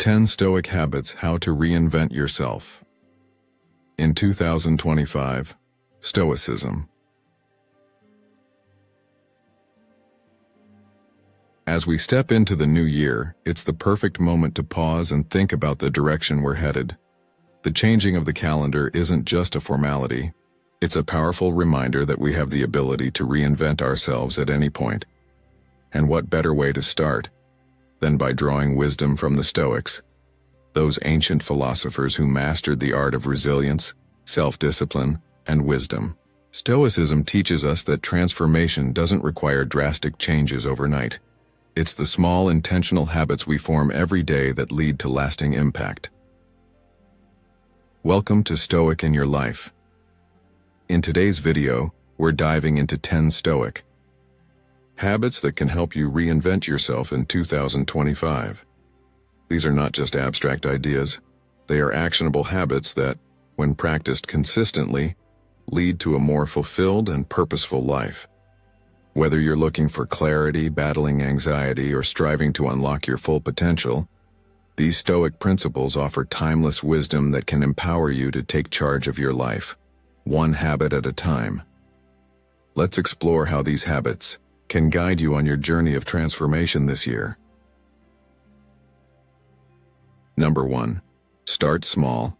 10 Stoic Habits How to Reinvent Yourself. In 2025, Stoicism. As we step into the new year, it's the perfect moment to pause and think about the direction we're headed. The changing of the calendar isn't just a formality, it's a powerful reminder that we have the ability to reinvent ourselves at any point. And what better way to start than by drawing wisdom from the Stoics, those ancient philosophers who mastered the art of resilience, self-discipline, and wisdom. Stoicism teaches us that transformation doesn't require drastic changes overnight. It's the small intentional habits we form every day that lead to lasting impact. Welcome to Stoic in Your Life. In today's video, we're diving into 10 Stoic habits that can help you reinvent yourself in 2025. These are not just abstract ideas. They are actionable habits that, when practiced consistently, lead to a more fulfilled and purposeful life. Whether you're looking for clarity, battling anxiety, or striving to unlock your full potential, these Stoic principles offer timeless wisdom that can empower you to take charge of your life, one habit at a time. Let's explore how these habits can guide you on your journey of transformation this year. Number 1. Start small,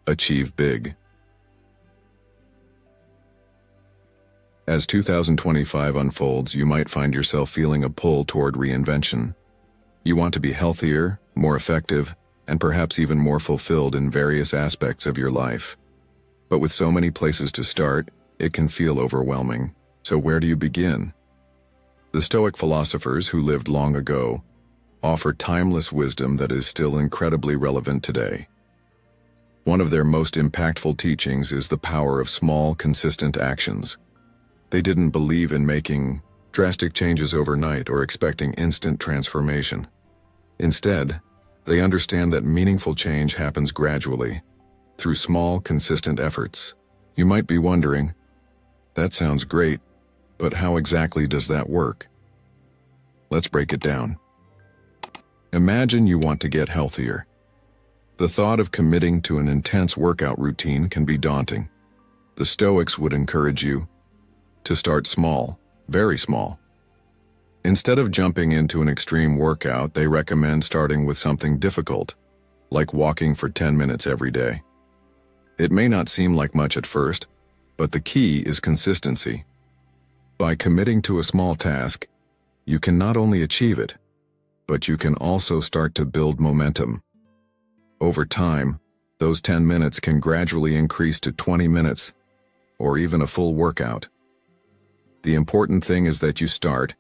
achieve big. As 2025 unfolds, you might find yourself feeling a pull toward reinvention. You want to be healthier, more effective, and perhaps even more fulfilled in various aspects of your life. But with so many places to start, it can feel overwhelming. So where do you begin? The Stoic philosophers who lived long ago offer timeless wisdom that is still incredibly relevant today. One of their most impactful teachings is the power of small, consistent actions. They didn't believe in making drastic changes overnight or expecting instant transformation. Instead, they understand that meaningful change happens gradually, through small, consistent efforts. You might be wondering, that sounds great, but how exactly does that work? Let's break it down. Imagine you want to get healthier. The thought of committing to an intense workout routine can be daunting. The Stoics would encourage you to start small, very small. Instead of jumping into an extreme workout, they recommend starting with something difficult, like walking for 10 minutes every day. It may not seem like much at first, but the key is consistency. By committing to a small task, you can not only achieve it, but you can also start to build momentum. Over time, those 10 minutes can gradually increase to 20 minutes, or even a full workout. The important thing is that you start,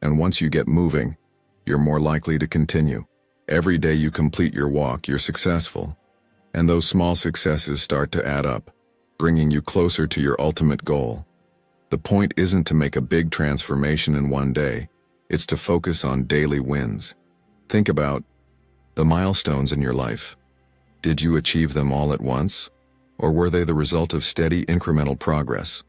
and once you get moving, you're more likely to continue. Every day you complete your walk, you're successful, and those small successes start to add up, bringing you closer to your ultimate goal. The point isn't to make a big transformation in one day, it's to focus on daily wins. Think about the milestones in your life. Did you achieve them all at once, or were they the result of steady incremental progress?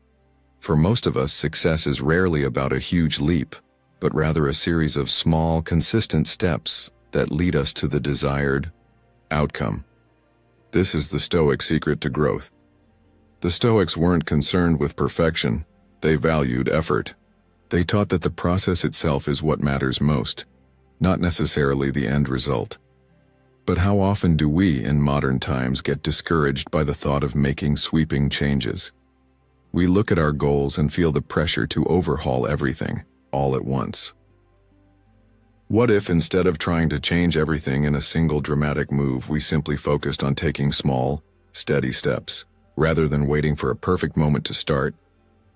For most of us, success is rarely about a huge leap, but rather a series of small, consistent steps that lead us to the desired outcome. This is the Stoic secret to growth. The Stoics weren't concerned with perfection, they valued effort. They taught that the process itself is what matters most, not necessarily the end result. But how often do we, in modern times, get discouraged by the thought of making sweeping changes? We look at our goals and feel the pressure to overhaul everything, all at once. What if, instead of trying to change everything in a single dramatic move, we simply focused on taking small, steady steps, rather than waiting for a perfect moment to start?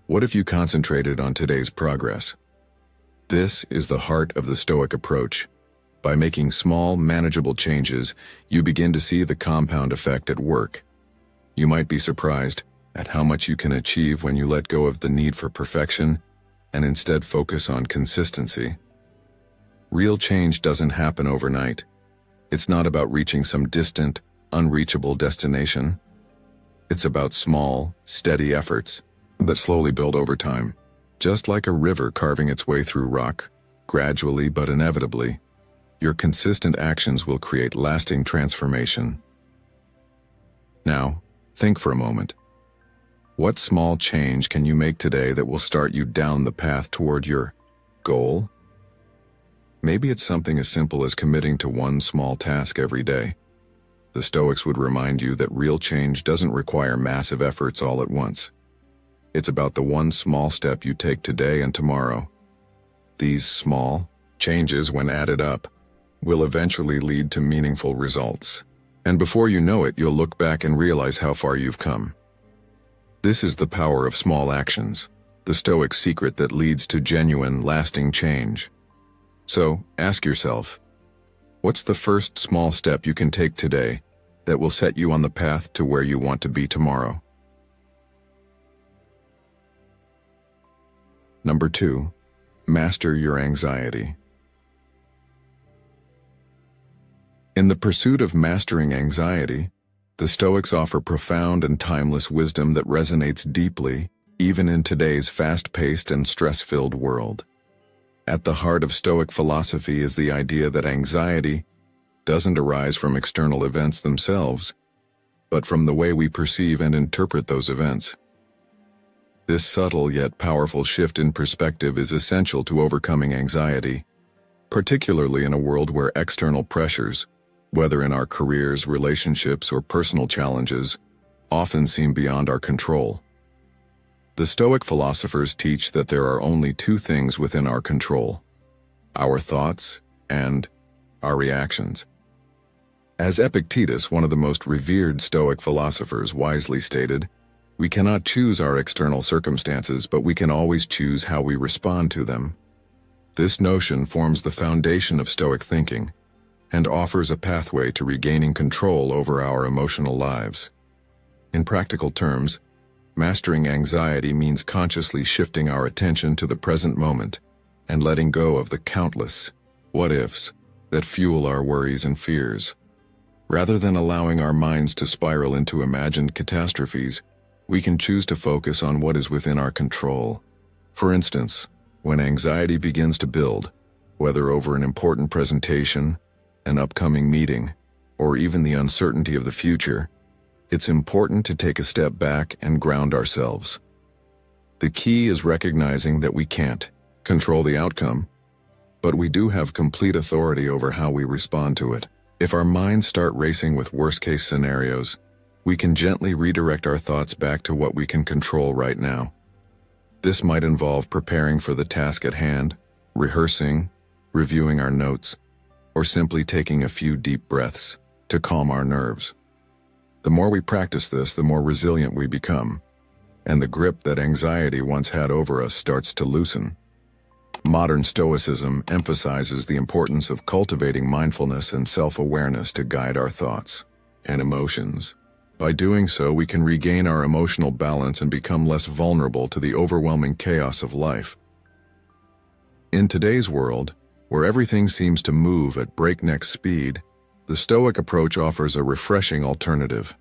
What if you concentrated on today's progress? This is the heart of the Stoic approach. By making small, manageable changes, you begin to see the compound effect at work. You might be surprised at how much you can achieve when you let go of the need for perfection and instead focus on consistency. Real change doesn't happen overnight. It's not about reaching some distant, unreachable destination. It's about small, steady efforts that slowly build over time. Just like a river carving its way through rock, gradually but inevitably, Your consistent actions will create lasting transformation. Now, think for a moment. What small change can you make today that will start you down the path toward your goal? Maybe it's something as simple as committing to one small task every day. The Stoics would remind you that real change doesn't require massive efforts all at once. It's about the one small step you take today and tomorrow. These small changes, when added up, will eventually lead to meaningful results. And before you know it, you'll look back and realize how far you've come. This is the power of small actions, the Stoic secret that leads to genuine, lasting change. So, ask yourself, what's the first small step you can take today that will set you on the path to where you want to be tomorrow? Number 2, master your anxiety. In the pursuit of mastering anxiety, the Stoics offer profound and timeless wisdom that resonates deeply, even in today's fast-paced and stress-filled world. At the heart of Stoic philosophy is the idea that anxiety doesn't arise from external events themselves, but from the way we perceive and interpret those events. This subtle yet powerful shift in perspective is essential to overcoming anxiety, particularly in a world where external pressures, whether in our careers, relationships, or personal challenges, often seem beyond our control. The Stoic philosophers teach that there are only two things within our control: our thoughts and our reactions. As Epictetus, one of the most revered Stoic philosophers, wisely stated, we cannot choose our external circumstances, but we can always choose how we respond to them. This notion forms the foundation of Stoic thinking and offers a pathway to regaining control over our emotional lives. In practical terms, mastering anxiety means consciously shifting our attention to the present moment and letting go of the countless what-ifs that fuel our worries and fears. Rather than allowing our minds to spiral into imagined catastrophes, we can choose to focus on what is within our control. For instance, when anxiety begins to build, whether over an important presentation, an upcoming meeting, or even the uncertainty of the future, it's important to take a step back and ground ourselves. The key is recognizing that we can't control the outcome, but we do have complete authority over how we respond to it. If our minds start racing with worst-case scenarios, we can gently redirect our thoughts back to what we can control right now. This might involve preparing for the task at hand, rehearsing, reviewing our notes, or simply taking a few deep breaths to calm our nerves. The more we practice this, the more resilient we become, and the grip that anxiety once had over us starts to loosen. Modern Stoicism emphasizes the importance of cultivating mindfulness and self-awareness to guide our thoughts and emotions. By doing so, we can regain our emotional balance and become less vulnerable to the overwhelming chaos of life. In today's world, where everything seems to move at breakneck speed, the Stoic approach offers a refreshing alternative.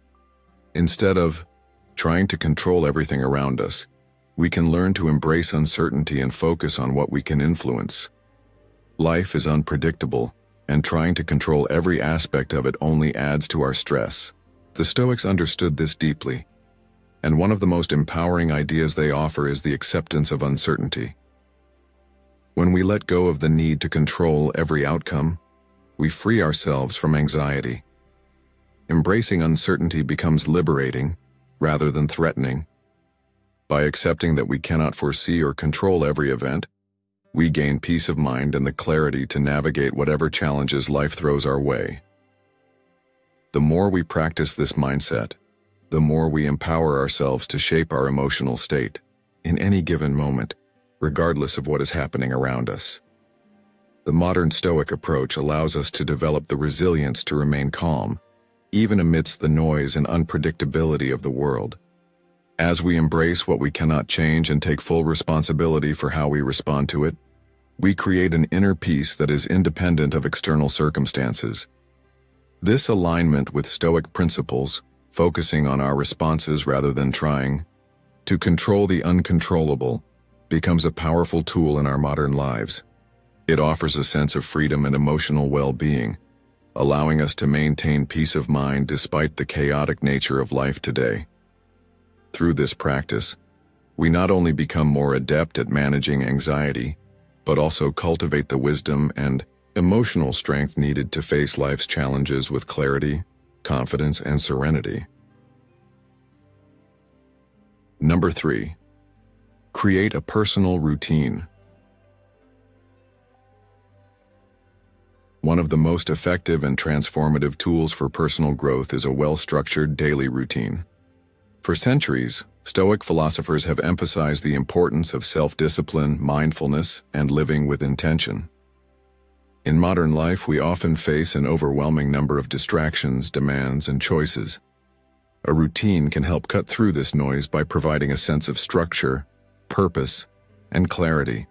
Instead of trying to control everything around us, we can learn to embrace uncertainty and focus on what we can influence. Life is unpredictable, and trying to control every aspect of it only adds to our stress. The Stoics understood this deeply, and one of the most empowering ideas they offer is the acceptance of uncertainty. When we let go of the need to control every outcome, we free ourselves from anxiety. Embracing uncertainty becomes liberating, rather than threatening. By accepting that we cannot foresee or control every event, we gain peace of mind and the clarity to navigate whatever challenges life throws our way. The more we practice this mindset, the more we empower ourselves to shape our emotional state in any given moment, regardless of what is happening around us. The modern Stoic approach allows us to develop the resilience to remain calm, even amidst the noise and unpredictability of the world. As we embrace what we cannot change and take full responsibility for how we respond to it, we create an inner peace that is independent of external circumstances. This alignment with Stoic principles, focusing on our responses rather than trying to control the uncontrollable, becomes a powerful tool in our modern lives. It offers a sense of freedom and emotional well-being, allowing us to maintain peace of mind despite the chaotic nature of life today. Through this practice, we not only become more adept at managing anxiety, but also cultivate the wisdom and emotional strength needed to face life's challenges with clarity, confidence, and serenity. Number 3. Create a personal routine. One of the most effective and transformative tools for personal growth is a well-structured daily routine. For centuries, Stoic philosophers have emphasized the importance of self-discipline, mindfulness, and living with intention. In modern life, we often face an overwhelming number of distractions, demands, and choices. A routine can help cut through this noise by providing a sense of structure, purpose, and clarity.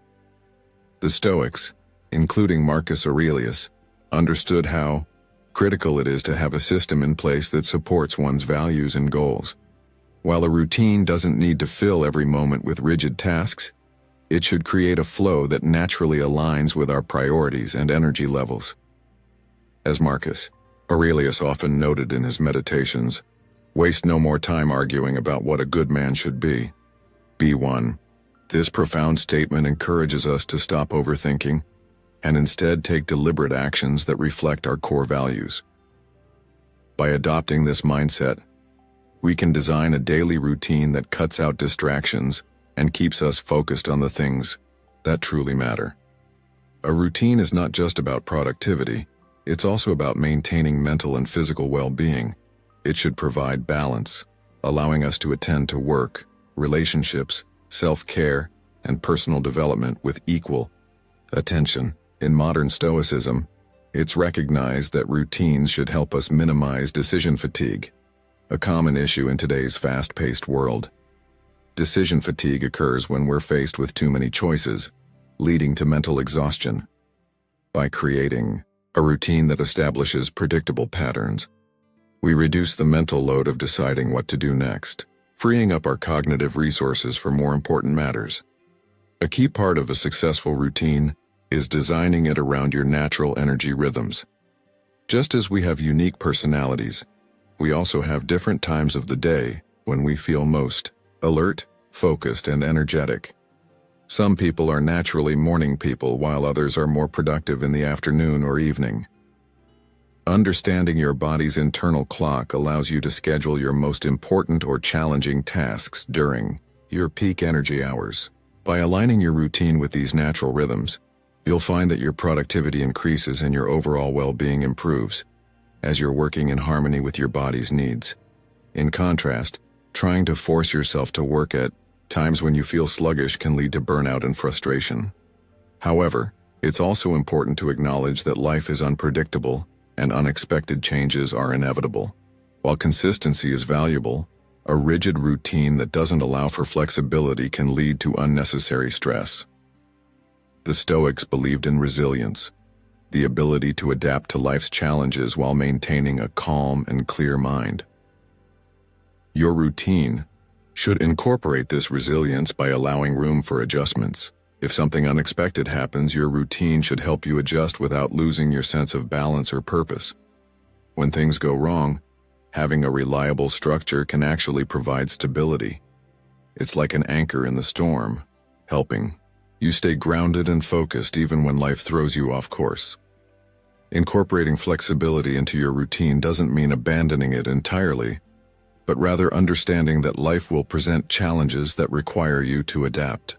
The Stoics, including Marcus Aurelius, understood how critical it is to have a system in place that supports one's values and goals. While a routine doesn't need to fill every moment with rigid tasks, it should create a flow that naturally aligns with our priorities and energy levels. As Marcus Aurelius often noted in his meditations, waste no more time arguing about what a good man should be. Be one. This profound statement encourages us to stop overthinking and instead take deliberate actions that reflect our core values. By adopting this mindset, we can design a daily routine that cuts out distractions and keeps us focused on the things that truly matter. A routine is not just about productivity, it's also about maintaining mental and physical well-being. It should provide balance, allowing us to attend to work, relationships, self-care, and personal development with equal attention. In modern Stoicism, it's recognized that routines should help us minimize decision fatigue, a common issue in today's fast-paced world. Decision fatigue occurs when we're faced with too many choices, leading to mental exhaustion. By creating a routine that establishes predictable patterns, we reduce the mental load of deciding what to do next, freeing up our cognitive resources for more important matters. A key part of a successful routine is designing it around your natural energy rhythms. Just as we have unique personalities, we also have different times of the day when we feel most alert, focused, and energetic. Some people are naturally morning people, while others are more productive in the afternoon or evening. Understanding your body's internal clock allows you to schedule your most important or challenging tasks during your peak energy hours. By aligning your routine with these natural rhythms, you'll find that your productivity increases and your overall well-being improves, as you're working in harmony with your body's needs. In contrast, trying to force yourself to work at times when you feel sluggish can lead to burnout and frustration. However, it's also important to acknowledge that life is unpredictable and unexpected changes are inevitable. While consistency is valuable, a rigid routine that doesn't allow for flexibility can lead to unnecessary stress. The Stoics believed in resilience, the ability to adapt to life's challenges while maintaining a calm and clear mind. Your routine should incorporate this resilience by allowing room for adjustments. If something unexpected happens, your routine should help you adjust without losing your sense of balance or purpose. When things go wrong, having a reliable structure can actually provide stability. It's like an anchor in the storm, helping you stay grounded and focused even when life throws you off course. Incorporating flexibility into your routine doesn't mean abandoning it entirely, but rather understanding that life will present challenges that require you to adapt.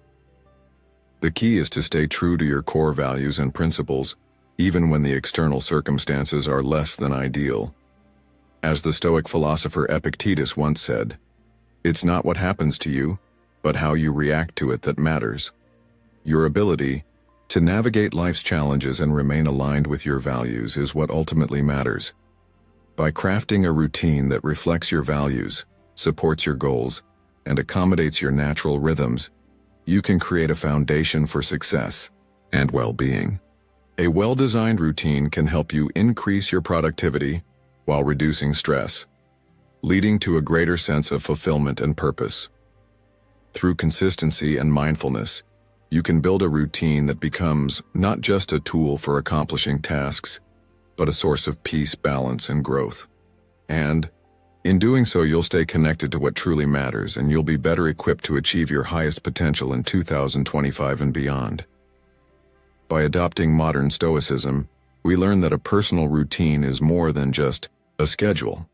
The key is to stay true to your core values and principles, even when the external circumstances are less than ideal. As the Stoic philosopher Epictetus once said, "It's not what happens to you, but how you react to it that matters." Your ability to navigate life's challenges and remain aligned with your values is what ultimately matters. By crafting a routine that reflects your values, supports your goals, and accommodates your natural rhythms, you can create a foundation for success and well-being. A well-designed routine can help you increase your productivity while reducing stress, leading to a greater sense of fulfillment and purpose. Through consistency and mindfulness, you can build a routine that becomes not just a tool for accomplishing tasks, but a source of peace, balance, and growth. And in doing so, you'll stay connected to what truly matters, and you'll be better equipped to achieve your highest potential in 2025 and beyond. By adopting modern Stoicism, we learn that a personal routine is more than just a schedule.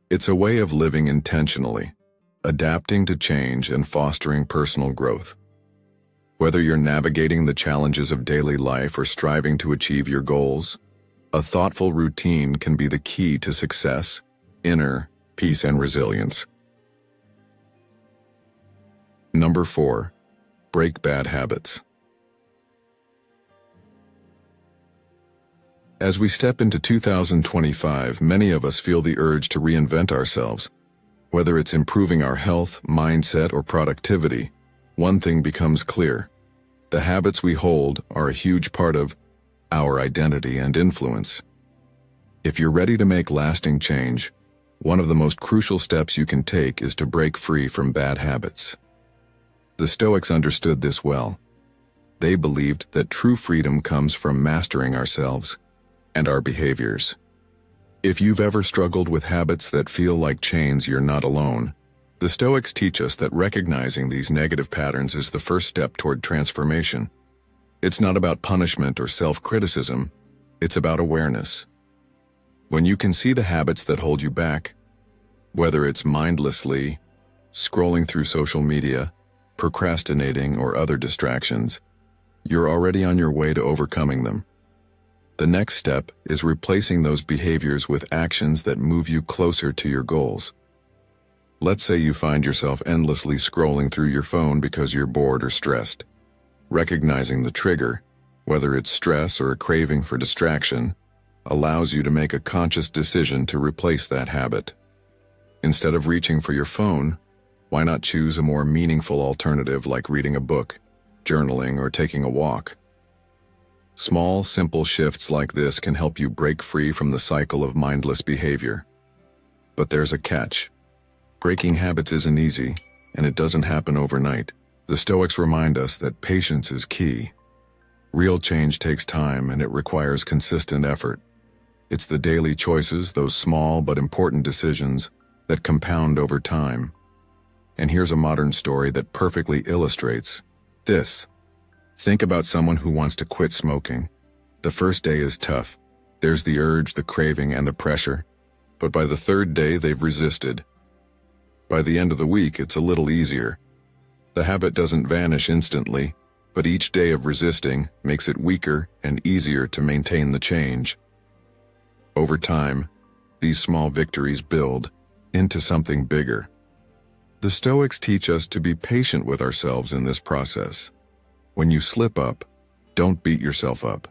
It's a way of living intentionally, adapting to change and fostering personal growth. Whether you're navigating the challenges of daily life or striving to achieve your goals, a thoughtful routine can be the key to success, inner peace, and resilience. Number 4. Break bad habits. As we step into 2025, many of us feel the urge to reinvent ourselves. Whether it's improving our health, mindset, or productivity, one thing becomes clear. The habits we hold are a huge part of our identity and influence. If you're ready to make lasting change, one of the most crucial steps you can take is to break free from bad habits. The Stoics understood this well. They believed that true freedom comes from mastering ourselves and our behaviors. If you've ever struggled with habits that feel like chains, you're not alone. The Stoics teach us that recognizing these negative patterns is the first step toward transformation. It's not about punishment or self-criticism, it's about awareness. When you can see the habits that hold you back, whether it's mindlessly scrolling through social media, procrastinating, or other distractions, you're already on your way to overcoming them. The next step is replacing those behaviors with actions that move you closer to your goals. Let's say you find yourself endlessly scrolling through your phone because you're bored or stressed. Recognizing the trigger, whether it's stress or a craving for distraction, allows you to make a conscious decision to replace that habit. Instead of reaching for your phone, why not choose a more meaningful alternative like reading a book, journaling, or taking a walk? Small, simple shifts like this can help you break free from the cycle of mindless behavior. But there's a catch. Breaking habits isn't easy, and it doesn't happen overnight. The Stoics remind us that patience is key. Real change takes time, and it requires consistent effort. It's the daily choices, those small but important decisions, that compound over time. And here's a modern story that perfectly illustrates this. Think about someone who wants to quit smoking. The first day is tough. There's the urge, the craving, and the pressure. But by the third day, they've resisted. By the end of the week, it's a little easier. The habit doesn't vanish instantly, but each day of resisting makes it weaker and easier to maintain the change. Over time, these small victories build into something bigger. The Stoics teach us to be patient with ourselves in this process. When you slip up, don't beat yourself up.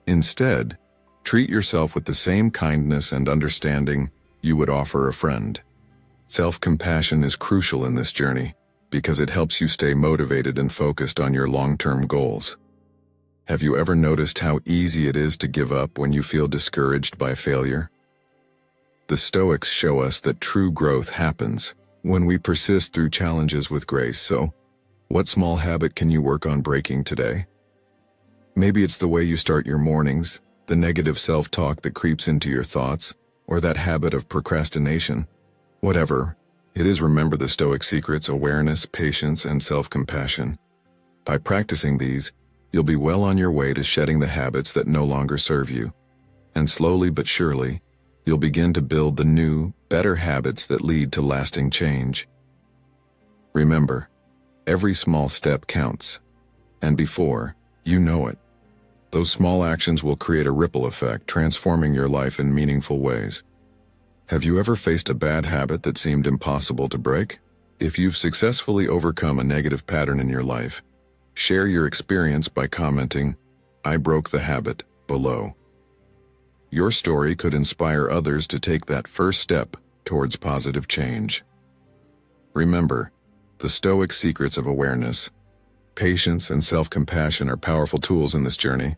Instead, treat yourself with the same kindness and understanding you would offer a friend. Self-compassion is crucial in this journey because it helps you stay motivated and focused on your long-term goals. Have you ever noticed how easy it is to give up when you feel discouraged by failure? The Stoics show us that true growth happens when we persist through challenges with grace. So, what small habit can you work on breaking today? Maybe it's the way you start your mornings, the negative self-talk that creeps into your thoughts, or that habit of procrastination. Whatever it is, remember the Stoic secrets: awareness, patience, and self-compassion. By practicing these, you'll be well on your way to shedding the habits that no longer serve you. And slowly but surely, you'll begin to build the new, better habits that lead to lasting change. Remember, every small step counts. And before you know it, those small actions will create a ripple effect, transforming your life in meaningful ways. Have you ever faced a bad habit that seemed impossible to break? If you've successfully overcome a negative pattern in your life, share your experience by commenting, "I broke the habit," below. Your story could inspire others to take that first step towards positive change. Remember, the Stoic secrets of awareness, patience, and self-compassion are powerful tools in this journey,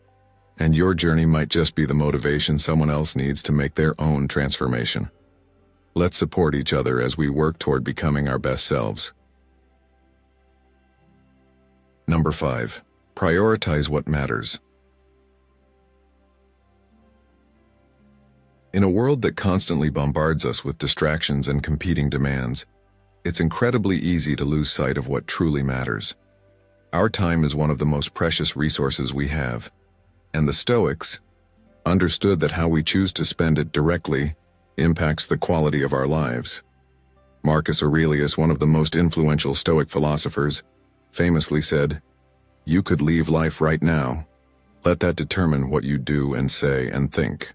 and your journey might just be the motivation someone else needs to make their own transformation. Let's support each other as we work toward becoming our best selves. Number 5. Prioritize what matters. In a world that constantly bombards us with distractions and competing demands, it's incredibly easy to lose sight of what truly matters. Our time is one of the most precious resources we have, and the Stoics understood that how we choose to spend it directly impacts the quality of our lives. Marcus Aurelius, one of the most influential Stoic philosophers, famously said, "You could leave life right now. Let that determine what you do and say and think."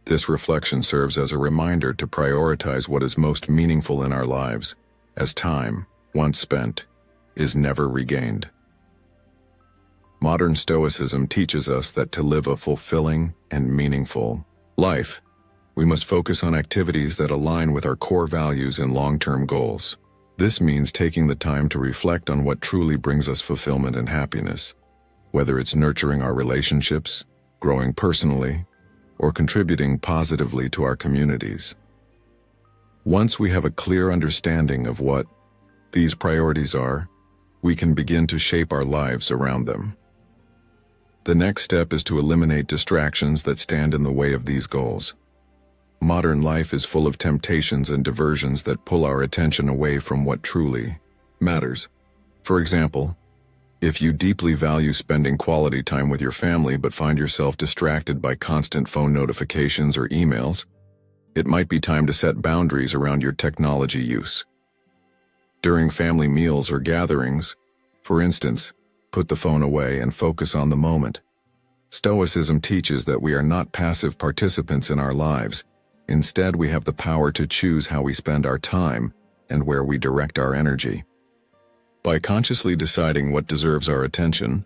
This reflection serves as a reminder to prioritize what is most meaningful in our lives, as time, once spent, is never regained. Modern Stoicism teaches us that to live a fulfilling and meaningful life, we must focus on activities that align with our core values and long-term goals. This means taking the time to reflect on what truly brings us fulfillment and happiness, whether it's nurturing our relationships, growing personally, or contributing positively to our communities. Once we have a clear understanding of what these priorities are, we can begin to shape our lives around them. The next step is to eliminate distractions that stand in the way of these goals. Modern life is full of temptations and diversions that pull our attention away from what truly matters. For example, if you deeply value spending quality time with your family but find yourself distracted by constant phone notifications or emails, it might be time to set boundaries around your technology use. During family meals or gatherings, for instance, put the phone away and focus on the moment. Stoicism teaches that we are not passive participants in our lives. Instead, we have the power to choose how we spend our time and where we direct our energy. By consciously deciding what deserves our attention,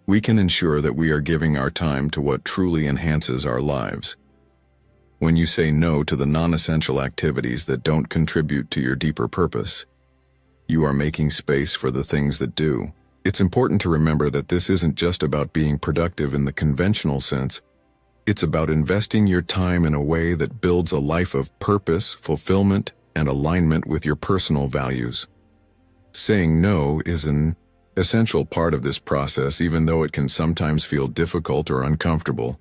we can ensure that we are giving our time to what truly enhances our lives. When you say no to the non-essential activities that don't contribute to your deeper purpose, you are making space for the things that do. It's important to remember that this isn't just about being productive in the conventional sense. It's about investing your time in a way that builds a life of purpose, fulfillment, and alignment with your personal values. Saying no is an essential part of this process, even though it can sometimes feel difficult or uncomfortable.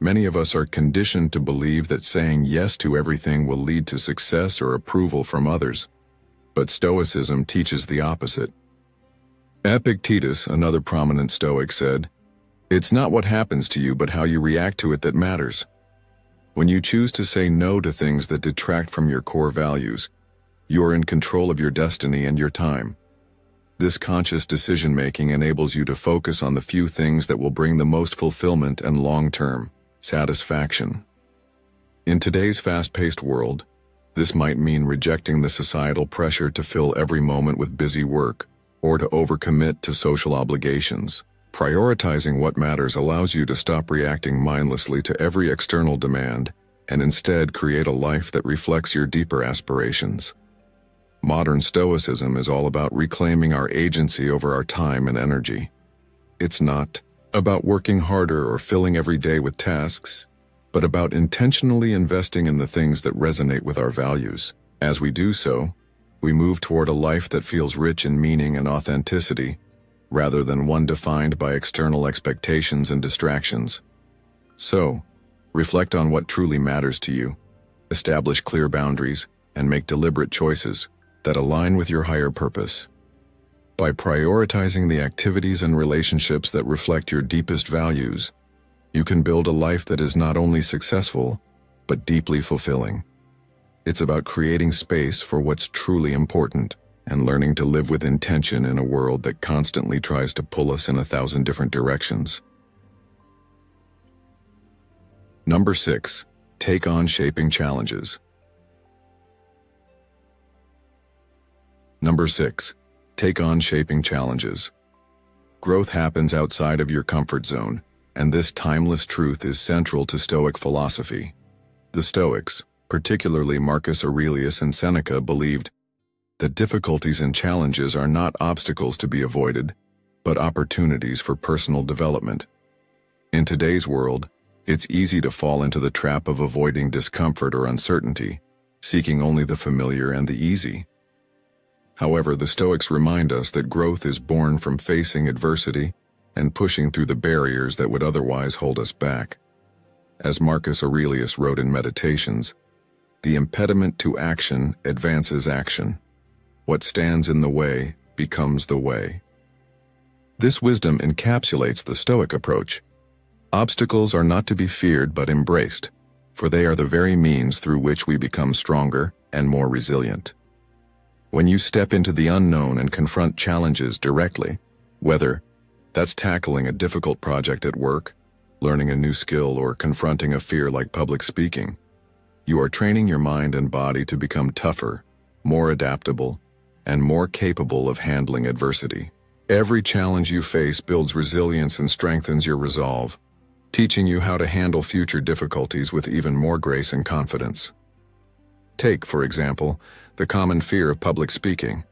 Many of us are conditioned to believe that saying yes to everything will lead to success or approval from others. But Stoicism teaches the opposite. Epictetus, another prominent Stoic, said, "It's not what happens to you, but how you react to it that matters." When you choose to say no to things that detract from your core values, you are in control of your destiny and your time. This conscious decision-making enables you to focus on the few things that will bring the most fulfillment and long-term satisfaction. In today's fast-paced world, this might mean rejecting the societal pressure to fill every moment with busy work or to overcommit to social obligations. Prioritizing what matters allows you to stop reacting mindlessly to every external demand and instead create a life that reflects your deeper aspirations. Modern Stoicism is all about reclaiming our agency over our time and energy. It's not about working harder or filling every day with tasks, but about intentionally investing in the things that resonate with our values. As we do so, we move toward a life that feels rich in meaning and authenticity, rather than one defined by external expectations and distractions. So, reflect on what truly matters to you, establish clear boundaries, and make deliberate choices that align with your higher purpose. By prioritizing the activities and relationships that reflect your deepest values, you can build a life that is not only successful, but deeply fulfilling. It's about creating space for what's truly important and learning to live with intention in a world that constantly tries to pull us in 1,000 different directions. Number 6. Take on shaping challenges. Number 6. Take on shaping challenges. Growth happens outside of your comfort zone, and this timeless truth is central to Stoic philosophy. The Stoics, particularly Marcus Aurelius and Seneca, believed that difficulties and challenges are not obstacles to be avoided, but opportunities for personal development. In today's world, it's easy to fall into the trap of avoiding discomfort or uncertainty, seeking only the familiar and the easy. However, the Stoics remind us that growth is born from facing adversity and pushing through the barriers that would otherwise hold us back. As Marcus Aurelius wrote in Meditations, "The impediment to action advances action. What stands in the way becomes the way." This wisdom encapsulates the Stoic approach. Obstacles are not to be feared but embraced, for they are the very means through which we become stronger and more resilient. When you step into the unknown and confront challenges directly, whether that's tackling a difficult project at work, learning a new skill, or confronting a fear like public speaking, you are training your mind and body to become tougher, more adaptable, and more capable of handling adversity. Every challenge you face builds resilience and strengthens your resolve, teaching you how to handle future difficulties with even more grace and confidence. Take, for example, the common fear of public speaking,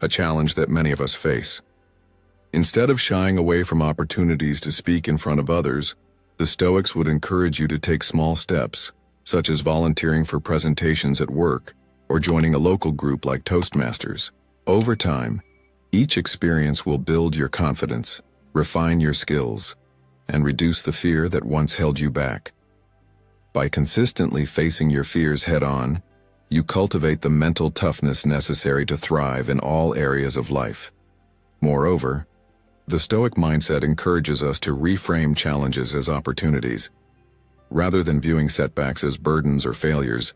a challenge that many of us face. Instead of shying away from opportunities to speak in front of others, the Stoics would encourage you to take small steps, such as volunteering for presentations at work or joining a local group like Toastmasters. Over time, each experience will build your confidence, refine your skills, and reduce the fear that once held you back. By consistently facing your fears head-on, you cultivate the mental toughness necessary to thrive in all areas of life. Moreover, the Stoic mindset encourages us to reframe challenges as opportunities. Rather than viewing setbacks as burdens or failures,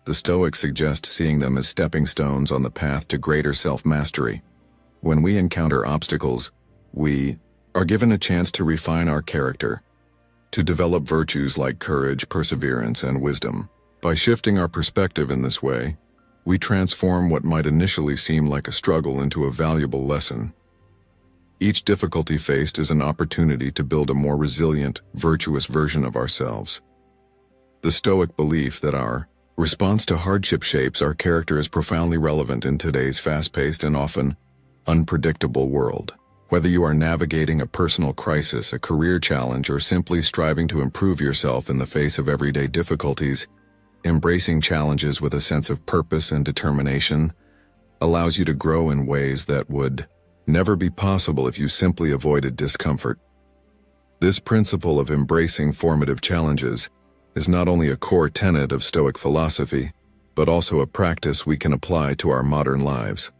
the Stoics suggest seeing them as stepping stones on the path to greater self-mastery. When we encounter obstacles, we are given a chance to refine our character, to develop virtues like courage, perseverance, and wisdom. By shifting our perspective in this way, we transform what might initially seem like a struggle into a valuable lesson. Each difficulty faced is an opportunity to build a more resilient, virtuous version of ourselves. The Stoic belief that our response to hardship shapes our character is profoundly relevant in today's fast-paced and often unpredictable world. Whether you are navigating a personal crisis, a career challenge, or simply striving to improve yourself in the face of everyday difficulties, embracing challenges with a sense of purpose and determination allows you to grow in ways that would never be possible if you simply avoided discomfort. This principle of embracing formative challenges is not only a core tenet of Stoic philosophy, but also a practice we can apply to our modern lives.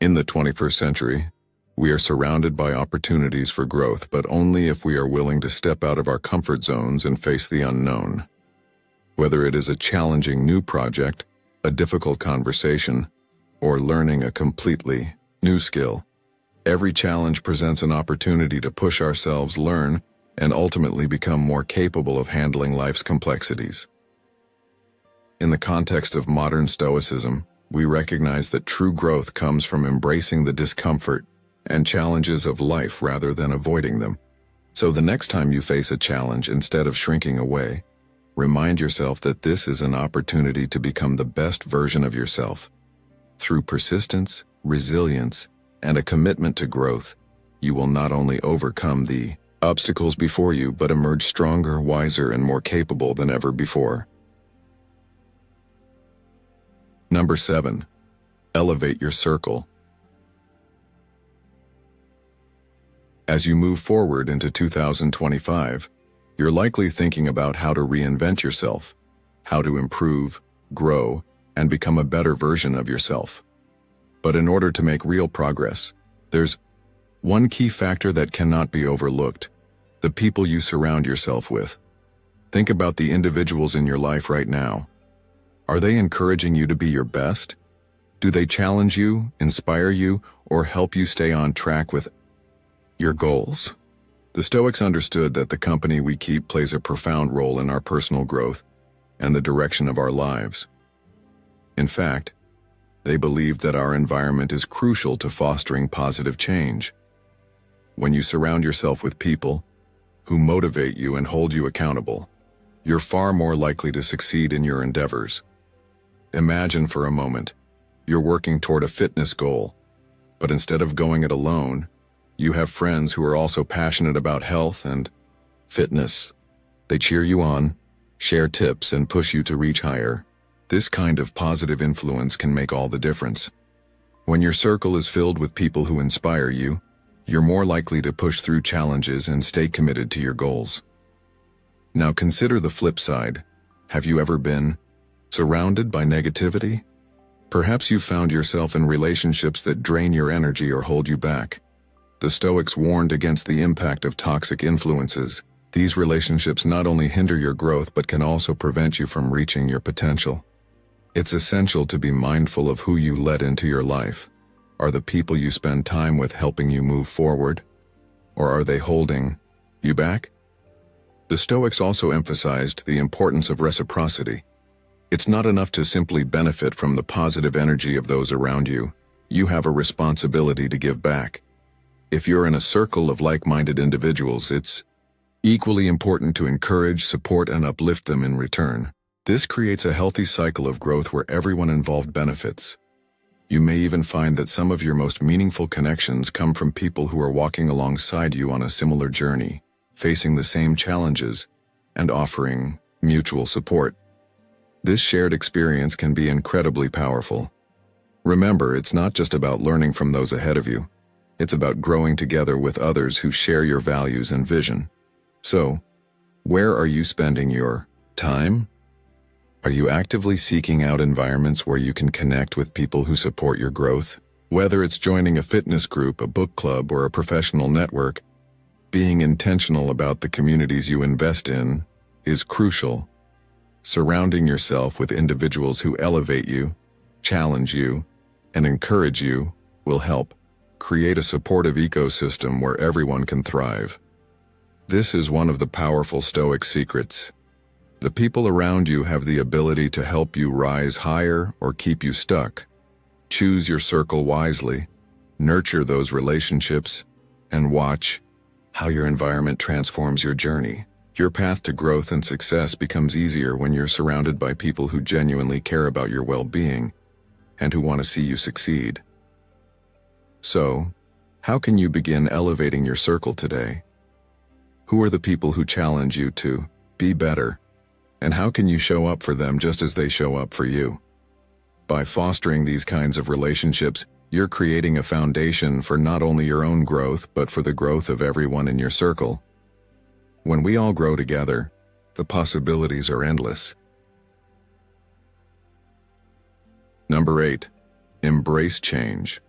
In the 21st century, we are surrounded by opportunities for growth, but only if we are willing to step out of our comfort zones and face the unknown. Whether it is a challenging new project, a difficult conversation, or learning a completely new skill, every challenge presents an opportunity to push ourselves, learn, and ultimately become more capable of handling life's complexities. In the context of modern Stoicism, we recognize that true growth comes from embracing the discomfort and challenges of life rather than avoiding them. So the next time you face a challenge, instead of shrinking away, remind yourself that this is an opportunity to become the best version of yourself. Through persistence, resilience, and a commitment to growth, you will not only overcome the obstacles before you, but emerge stronger, wiser, and more capable than ever before. Number 7. Elevate your circle. As you move forward into 2025, you're likely thinking about how to reinvent yourself, how to improve, grow, and become a better version of yourself. But in order to make real progress, there's one key factor that cannot be overlooked: the people you surround yourself with. Think about the individuals in your life right now. Are they encouraging you to be your best? Do they challenge you, inspire you, or help you stay on track with your goals? The Stoics understood that the company we keep plays a profound role in our personal growth and the direction of our lives. In fact, they believed that our environment is crucial to fostering positive change. When you surround yourself with people who motivate you and hold you accountable, you're far more likely to succeed in your endeavors. Imagine for a moment, you're working toward a fitness goal, but instead of going it alone, you have friends who are also passionate about health and fitness. They cheer you on, share tips, and push you to reach higher. This kind of positive influence can make all the difference. When your circle is filled with people who inspire you, you're more likely to push through challenges and stay committed to your goals. Now consider the flip side. Have you ever been surrounded by negativity? Perhaps you found yourself in relationships that drain your energy or hold you back. The Stoics warned against the impact of toxic influences. These relationships not only hinder your growth but can also prevent you from reaching your potential. It's essential to be mindful of who you let into your life. Are the people you spend time with helping you move forward? Or are they holding you back? The Stoics also emphasized the importance of reciprocity. It's not enough to simply benefit from the positive energy of those around you. You have a responsibility to give back. If you're in a circle of like-minded individuals, it's equally important to encourage, support, and uplift them in return. This creates a healthy cycle of growth where everyone involved benefits. You may even find that some of your most meaningful connections come from people who are walking alongside you on a similar journey, facing the same challenges, and offering mutual support. This shared experience can be incredibly powerful. Remember, it's not just about learning from those ahead of you. It's about growing together with others who share your values and vision. So, where are you spending your time? Are you actively seeking out environments where you can connect with people who support your growth? Whether it's joining a fitness group, a book club, or a professional network, being intentional about the communities you invest in is crucial. Surrounding yourself with individuals who elevate you, challenge you, and encourage you will help create a supportive ecosystem where everyone can thrive. This is one of the powerful Stoic secrets. The people around you have the ability to help you rise higher or keep you stuck. Choose your circle wisely, nurture those relationships, and watch how your environment transforms your journey. Your path to growth and success becomes easier when you're surrounded by people who genuinely care about your well-being and who want to see you succeed. So, how can you begin elevating your circle today? Who are the people who challenge you to be better? And how can you show up for them just as they show up for you? By fostering these kinds of relationships, you're creating a foundation for not only your own growth, but for the growth of everyone in your circle. When we all grow together, the possibilities are endless. Number 8. Embrace change.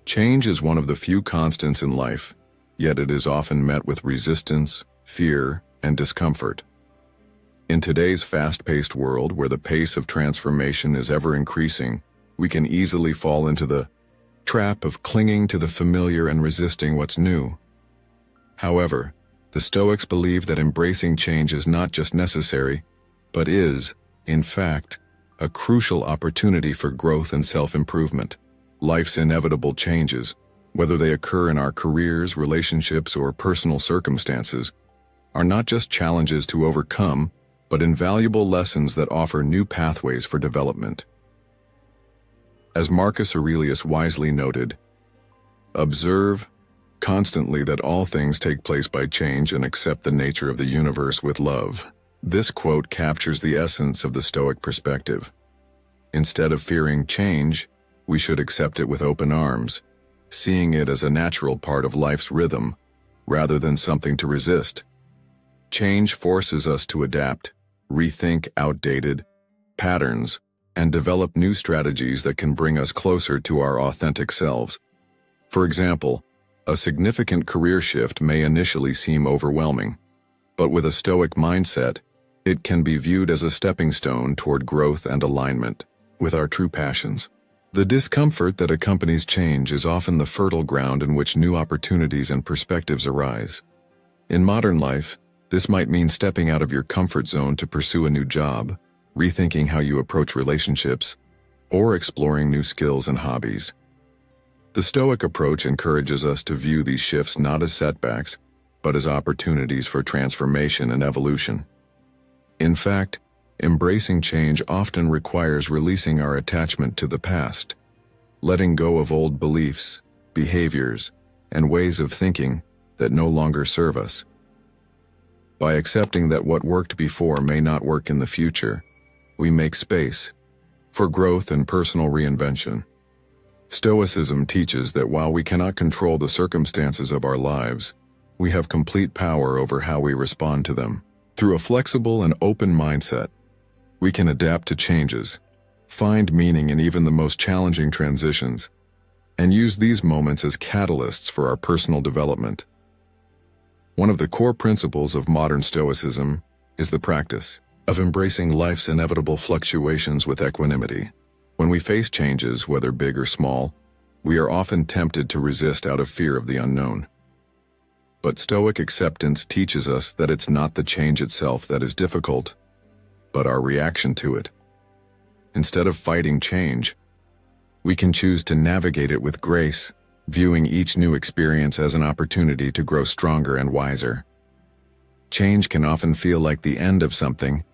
Change is one of the few constants in life, yet it is often met with resistance, fear, and discomfort. In today's fast-paced world where the pace of transformation is ever increasing, we can easily fall into the trap of clinging to the familiar and resisting what's new. However, the Stoics believe that embracing change is not just necessary, but is, in fact, a crucial opportunity for growth and self-improvement. Life's inevitable changes, whether they occur in our careers, relationships, or personal circumstances, are not just challenges to overcome, but invaluable lessons that offer new pathways for development. As Marcus Aurelius wisely noted, "Observe constantly that all things take place by change and accept the nature of the universe with love." This quote captures the essence of the Stoic perspective. Instead of fearing change, we should accept it with open arms, seeing it as a natural part of life's rhythm, rather than something to resist. Change forces us to adapt, rethink outdated patterns, and develop new strategies that can bring us closer to our authentic selves. For example, a significant career shift may initially seem overwhelming, but with a Stoic mindset, it can be viewed as a stepping stone toward growth and alignment with our true passions. The discomfort that accompanies change is often the fertile ground in which new opportunities and perspectives arise. In modern life, this might mean stepping out of your comfort zone to pursue a new job, rethinking how you approach relationships, or exploring new skills and hobbies. The Stoic approach encourages us to view these shifts not as setbacks, but as opportunities for transformation and evolution. In fact, embracing change often requires releasing our attachment to the past, letting go of old beliefs, behaviors, and ways of thinking that no longer serve us. By accepting that what worked before may not work in the future, we make space For growth and personal reinvention. Stoicism teaches that while we cannot control the circumstances of our lives, we have complete power over how we respond to them. Through a flexible and open mindset, we can adapt to changes, find meaning in even the most challenging transitions, and use these moments as catalysts for our personal development. One of the core principles of modern Stoicism is the practice of embracing life's inevitable fluctuations with equanimity. When we face changes, whether big or small, we are often tempted to resist out of fear of the unknown. But Stoic acceptance teaches us that it's not the change itself that is difficult, but our reaction to it. Instead of fighting change, we can choose to navigate it with grace, viewing each new experience as an opportunity to grow stronger and wiser. Change can often feel like the end of something,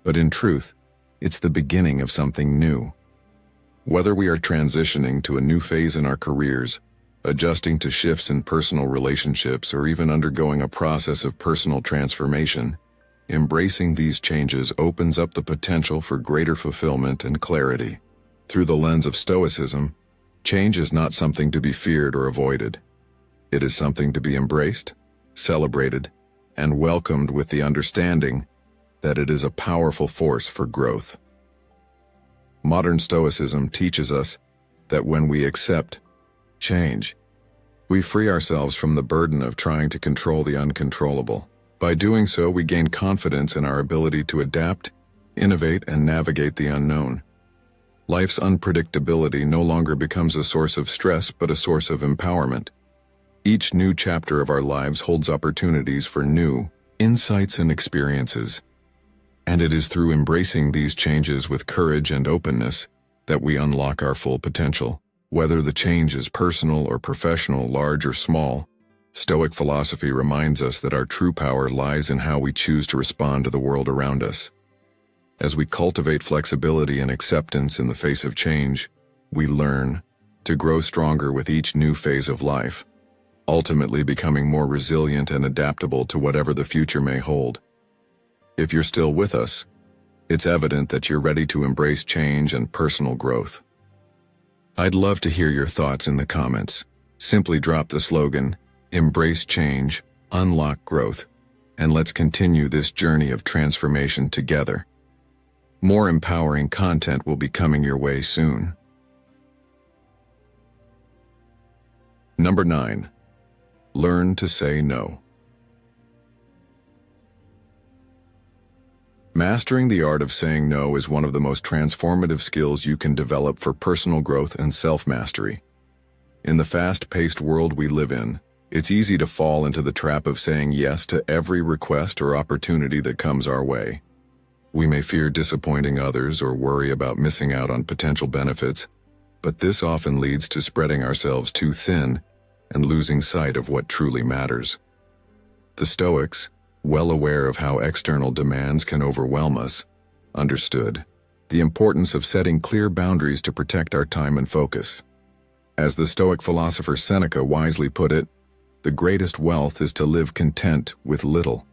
but in truth, it's the beginning of something new. Whether we are transitioning to a new phase in our careers, adjusting to shifts in personal relationships, or even undergoing a process of personal transformation, embracing these changes opens up the potential for greater fulfillment and clarity. Through the lens of Stoicism, change is not something to be feared or avoided. It is something to be embraced, celebrated, and welcomed with the understanding that it is a powerful force for growth. Modern Stoicism teaches us that when we accept change, we free ourselves from the burden of trying to control the uncontrollable. By doing so, we gain confidence in our ability to adapt, innovate, and navigate the unknown. Life's unpredictability no longer becomes a source of stress, but a source of empowerment. Each new chapter of our lives holds opportunities for new insights and experiences. And it is through embracing these changes with courage and openness that we unlock our full potential. Whether the change is personal or professional, large or small, Stoic philosophy reminds us that our true power lies in how we choose to respond to the world around us. As we cultivate flexibility and acceptance in the face of change, we learn to grow stronger with each new phase of life, ultimately becoming more resilient and adaptable to whatever the future may hold. If you're still with us, it's evident that you're ready to embrace change and personal growth. I'd love to hear your thoughts in the comments. Simply drop the slogan, "Embrace change, unlock growth," and let's continue this journey of transformation together. More empowering content will be coming your way soon. Number 9. Learn to say no. Mastering the art of saying no is one of the most transformative skills you can develop for personal growth and self-mastery. In the fast-paced world we live in, it's easy to fall into the trap of saying yes to every request or opportunity that comes our way. We may fear disappointing others or worry about missing out on potential benefits, but this often leads to spreading ourselves too thin and losing sight of what truly matters. The Stoics, well aware of how external demands can overwhelm us, understood the importance of setting clear boundaries to protect our time and focus. As the Stoic philosopher Seneca wisely put it, the greatest wealth is to live content with little.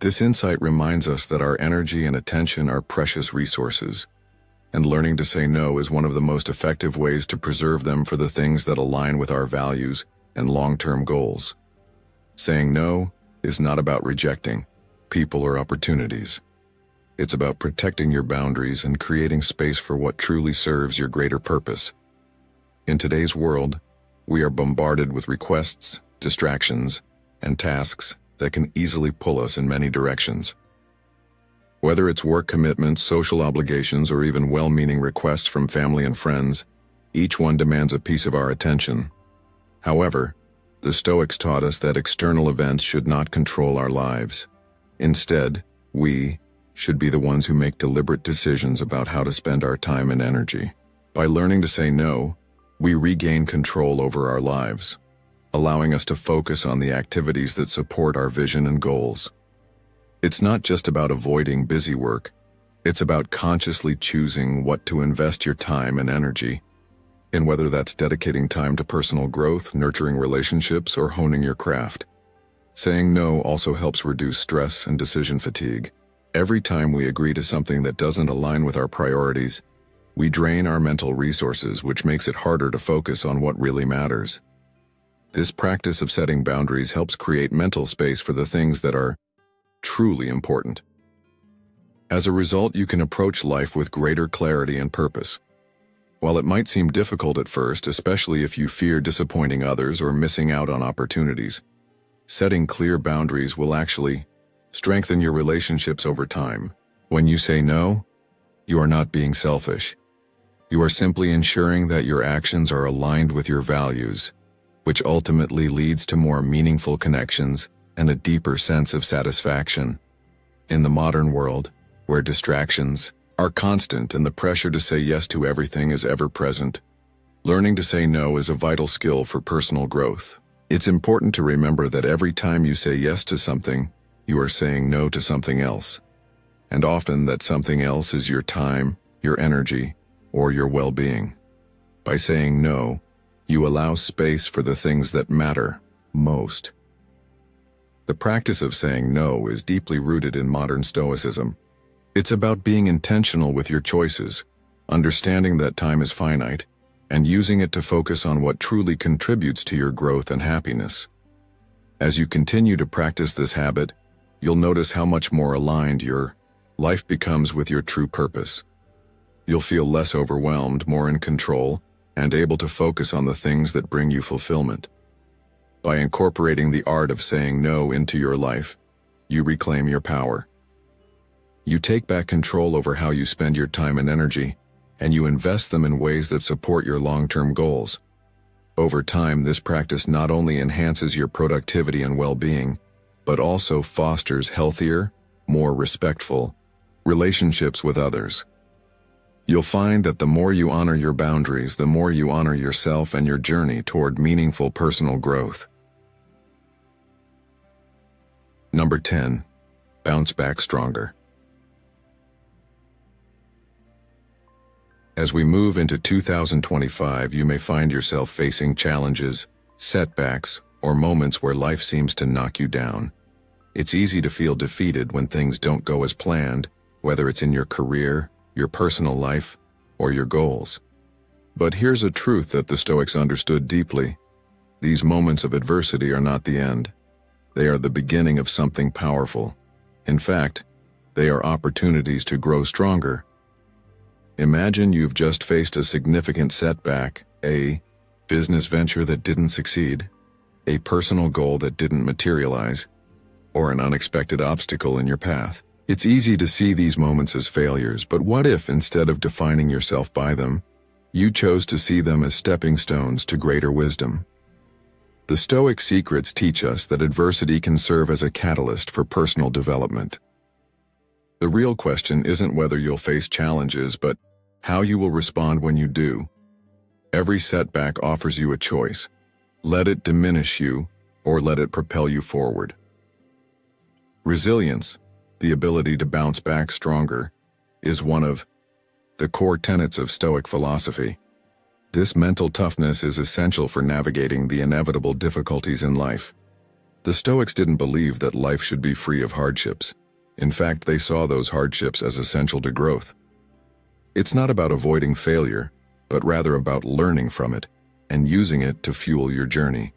This insight reminds us that our energy and attention are precious resources, and learning to say no is one of the most effective ways to preserve them for the things that align with our values and long-term goals. Saying no is not about rejecting people or opportunities. It's about protecting your boundaries and creating space for what truly serves your greater purpose. In today's world, we are bombarded with requests, distractions, and tasks that can easily pull us in many directions. Whether it's work commitments, social obligations, or even well-meaning requests from family and friends, each one demands a piece of our attention. However, the Stoics taught us that external events should not control our lives. Instead, we should be the ones who make deliberate decisions about how to spend our time and energy. By learning to say no, we regain control over our lives, allowing us to focus on the activities that support our vision and goals. It's not just about avoiding busy work, it's about consciously choosing what to invest your time and energy in, whether that's dedicating time to personal growth, nurturing relationships, or honing your craft. Saying no also helps reduce stress and decision fatigue. Every time we agree to something that doesn't align with our priorities, We drain our mental resources, which makes it harder to focus on what really matters. This practice of setting boundaries helps create mental space for the things that are truly important. As a result, you can approach life with greater clarity and purpose. While it might seem difficult at first, especially if you fear disappointing others or missing out on opportunities, setting clear boundaries will actually strengthen your relationships over time. When you say no, you are not being selfish. You are simply ensuring that your actions are aligned with your values, which ultimately leads to more meaningful connections and a deeper sense of satisfaction. In the modern world, where distractions are constant and the pressure to say yes to everything is ever present, learning to say no is a vital skill for personal growth. It's important to remember that every time you say yes to something, you are saying no to something else. And often that something else is your time, your energy, or your well-being. By saying no, you allow space for the things that matter most. The practice of saying no is deeply rooted in modern Stoicism. It's about being intentional with your choices, understanding that time is finite, and using it to focus on what truly contributes to your growth and happiness. As you continue to practice this habit, you'll notice how much more aligned your life becomes with your true purpose. You'll feel less overwhelmed, more in control, and able to focus on the things that bring you fulfillment. By incorporating the art of saying no into your life, you reclaim your power. You take back control over how you spend your time and energy, and you invest them in ways that support your long-term goals. Over time, this practice not only enhances your productivity and well-being, but also fosters healthier, more respectful relationships with others. You'll find that the more you honor your boundaries, the more you honor yourself and your journey toward meaningful personal growth. Number 10. Bounce back stronger. As we move into 2025, you may find yourself facing challenges, setbacks, or moments where life seems to knock you down. It's easy to feel defeated when things don't go as planned, whether it's in your career, your personal life, or your goals. But here's a truth that the Stoics understood deeply. These moments of adversity are not the end. They are the beginning of something powerful. In fact, they are opportunities to grow stronger. Imagine you've just faced a significant setback, a business venture that didn't succeed, a personal goal that didn't materialize, or an unexpected obstacle in your path. It's easy to see these moments as failures, but what if, instead of defining yourself by them, you chose to see them as stepping stones to greater wisdom? The Stoic secrets teach us that adversity can serve as a catalyst for personal development. The real question isn't whether you'll face challenges, but how you will respond when you do. Every setback offers you a choice. Let it diminish you, or let it propel you forward. Resilience, the ability to bounce back stronger, is one of the core tenets of Stoic philosophy. This mental toughness is essential for navigating the inevitable difficulties in life. The Stoics didn't believe that life should be free of hardships. In fact, they saw those hardships as essential to growth. It's not about avoiding failure, but rather about learning from it and using it to fuel your journey.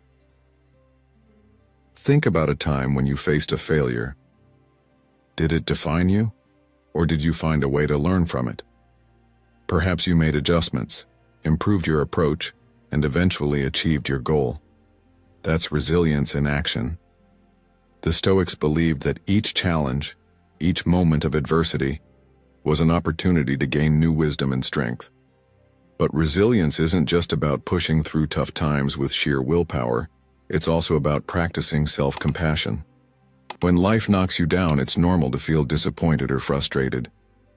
Think about a time when you faced a failure. Did it define you, or did you find a way to learn from it? Perhaps you made adjustments, improved your approach, and eventually achieved your goal. That's resilience in action. The Stoics believed that each challenge, each moment of adversity, was an opportunity to gain new wisdom and strength. But resilience isn't just about pushing through tough times with sheer willpower, it's also about practicing self-compassion. When life knocks you down, it's normal to feel disappointed or frustrated.